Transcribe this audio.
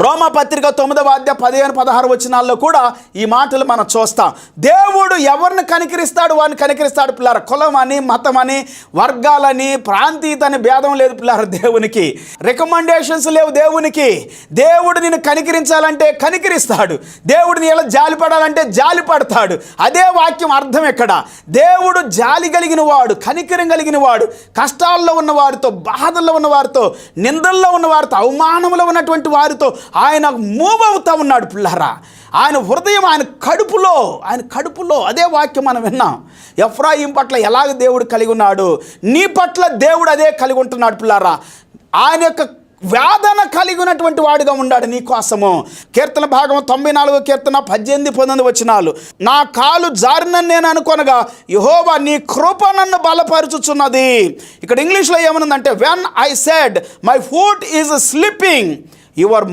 రోమపత్రిక 9వ అధ్యాయం 15-16 వచనాల్లో కూడా ఈ మాటలు మనం చూస్తాం. దేవుడు ఎవరిని కనికరిస్తాడు? వారిని కనికరిస్తాడు పిల్లారా. కులం అని, మతం అని, వర్గాలని, ప్రాంతీయత అని భేదం లేదు పిల్లారా. దేవునికి రికమెండేషన్స్ లేవు. దేవుడు నిన్ను కనికరించాలంటే కనికరిస్తాడు. దేవుడు నీ ఎలా జాలి పడాలంటే జాలి పడతాడు. అదే వాక్యం అర్థం ఎక్కడ? దేవుడు జాలి కలిగిన వాడు, కనికరం కలిగిన వాడు, కష్టాల్లో ఉన్న వారితో, బాధల్లో ఉన్న వారితో, నిందల్లో ఉన్న వారితో, అవమానంలో ఉన్నటువంటి వారితో ఆయన మూవ్ అవుతా ఉన్నాడు పిల్లారా. ఆయన హృదయం, ఆయన కడుపులో అదే వాక్యం మనం విన్నాం. ఎఫ్రాయిం పట్ల ఎలాగ దేవుడు కలిగి ఉన్నాడు, నీ పట్ల దేవుడు అదే కలిగి ఉంటున్నాడు పిల్లారా. ఆయన యొక్క వేదన కలిగి ఉన్నటువంటి వాడిగా ఉన్నాడు నీ కోసము. కీర్తన భాగం 94వ కీర్తన 18-19 వచనాలు. నా కాలు జారినని నేను అనుకొనగా యెహోవా నీ కృప నన్ను బలపరుచుచున్నది. ఇక్కడ ఇంగ్లీష్లో ఏమనుందంటే, when I said my foot is slipping, your